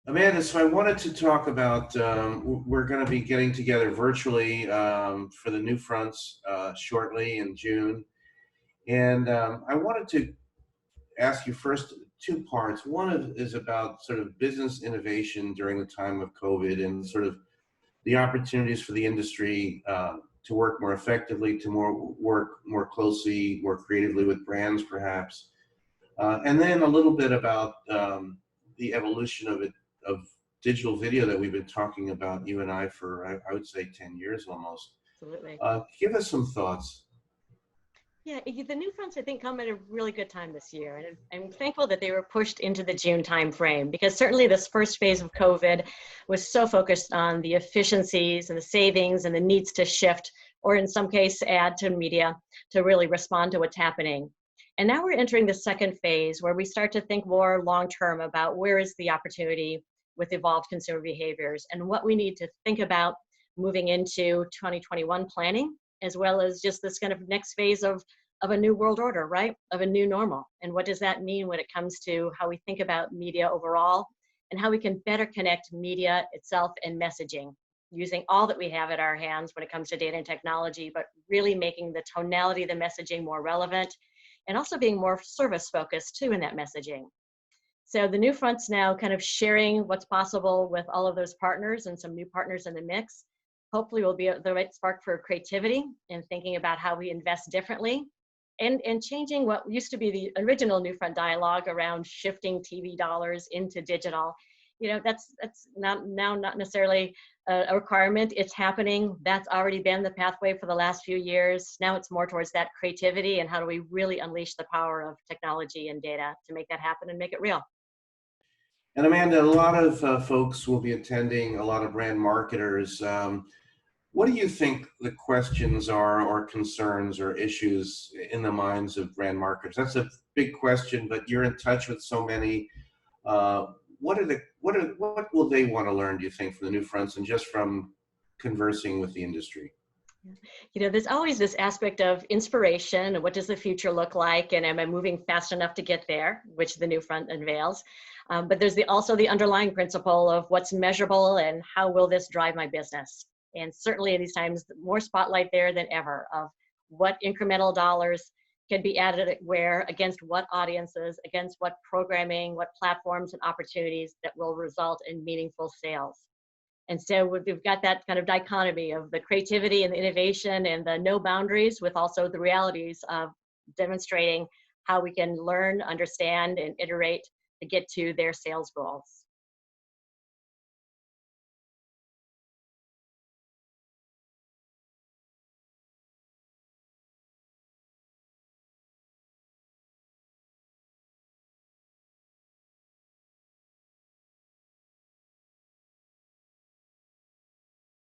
Amanda, so I wanted to talk about, we're going to be getting together virtually for the New Fronts shortly in June. And I wanted to ask you first two parts. Is about sort of business innovation during the time of COVID and sort of the opportunities for the industry to work more effectively, to work more closely, more creatively with brands perhaps. And then a little bit about the evolution of digital video that we've been talking about, you and I, for I would say 10 years almost. Absolutely. Give us some thoughts. Yeah, the new fronts I think come at a really good time this year, and I'm thankful that they were pushed into the June timeframe because certainly this first phase of COVID was so focused on the efficiencies and the savings and the needs to shift, or in some case, add to media to really respond to what's happening. And now we're entering the second phase where we start to think more long-term about where is the opportunity with evolved consumer behaviors and what we need to think about moving into 2021 planning, as well as just this kind of next phase of a new world order, right? Of a new normal. And what does that mean when it comes to how we think about media overall and how we can better connect media itself and messaging using all that we have at our hands when it comes to data and technology, but really making the tonality of the messaging more relevant and also being more service focused too in that messaging. So the new front's now kind of sharing what's possible with all of those partners and some new partners in the mix. Hopefully will be the right spark for creativity and thinking about how we invest differently and changing what used to be the original New Front dialogue around shifting TV dollars into digital. You know, that's not necessarily a requirement. It's happening. That's already been the pathway for the last few years. Now it's more towards that creativity and how do we really unleash the power of technology and data to make that happen and make it real. And Amanda, a lot of folks will be attending, a lot of brand marketers. What do you think the questions are, or concerns, or issues in the minds of brand marketers? That's a big question, but you're in touch with so many. What will they want to learn, do you think, from the New Fronts and just from conversing with the industry? You know, there's always this aspect of inspiration and what does the future look like, and am I moving fast enough to get there, which the New Front unveils. But there's also the underlying principle of what's measurable and how will this drive my business. And certainly in these times, more spotlight there than ever of what incremental dollars can be added where, against what audiences, against what programming, what platforms and opportunities that will result in meaningful sales. And so we've got that kind of dichotomy of the creativity and the innovation and the no boundaries with also the realities of demonstrating how we can learn, understand, and iterate to get to their sales goals.